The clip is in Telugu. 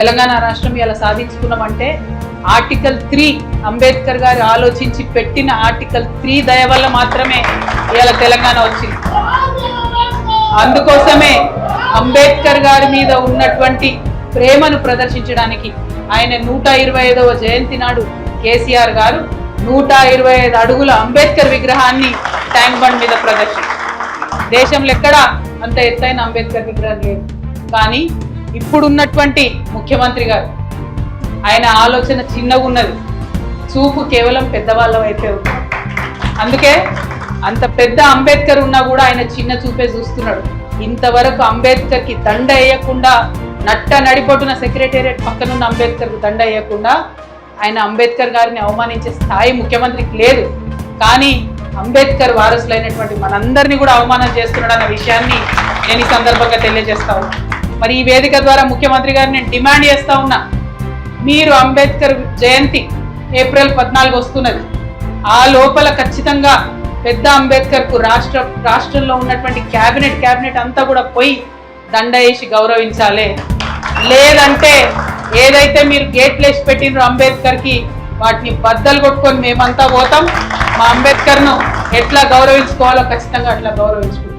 తెలంగాణ రాష్ట్రం ఇలా సాధించుకున్నామంటే ఆర్టికల్ 3 అంబేద్కర్ గారు ఆలోచించి పెట్టిన ఆర్టికల్ 3 దయ వల్ల మాత్రమే ఇలా తెలంగాణ వచ్చింది. అందుకోసమే అంబేద్కర్ గారి మీద ఉన్నటువంటి ప్రేమను ప్రదర్శించడానికి ఆయన 125వ జయంతి నాడు కేసీఆర్ గారు 125 అడుగుల అంబేద్కర్ విగ్రహాన్ని ట్యాంక్ బండ్ మీద ప్రదర్శించారు. దేశంలో ఎక్కడా అంత ఎత్తైన అంబేద్కర్ విగ్రహం లేదు. కానీ ఇప్పుడున్నటువంటి ముఖ్యమంత్రి గారు ఆయన ఆలోచన చిన్నగా ఉన్నది, చూపు కేవలం పెద్దవాళ్ళ వైపే ఉంది. అందుకే అంత పెద్ద అంబేద్కర్ ఉన్నా కూడా ఆయన చిన్న చూపే చూస్తున్నాడు. ఇంతవరకు అంబేద్కర్కి దండ వేయకుండా నట్ట నడిపొట్టున సెక్రటేరియట్ పక్కనున్న అంబేద్కర్కు దండ వేయకుండా ఆయన అంబేద్కర్ గారిని అవమానించే స్థాయి ముఖ్యమంత్రికి లేదు. కానీ అంబేద్కర్ వారసులైనటువంటి మనందరినీ కూడా అవమానం చేస్తున్నాడు అన్న విషయాన్ని నేను ఈ సందర్భంగా తెలియజేస్తా ఉన్నా. మరి ఈ వేదిక ద్వారా ముఖ్యమంత్రి గారిని నేను డిమాండ్ చేస్తా ఉన్నా, మీరు అంబేద్కర్ జయంతి ఏప్రిల్ 14 వస్తున్నది, ఆ లోపల ఖచ్చితంగా పెద్ద అంబేద్కర్కు రాష్ట్రంలో ఉన్నటువంటి క్యాబినెట్ అంతా కూడా పోయి దండ వేసి గౌరవించాలి. లేదంటే ఏదైతే మీరు గేట్లు వేసి పెట్టినరో అంబేద్కర్కి వాటిని బద్దలు కొట్టుకొని మేమంతా పోతాం. మా అంబేద్కర్ను ఎట్లా గౌరవించుకోవాలో ఖచ్చితంగా అట్లా గౌరవించుకుంటాం.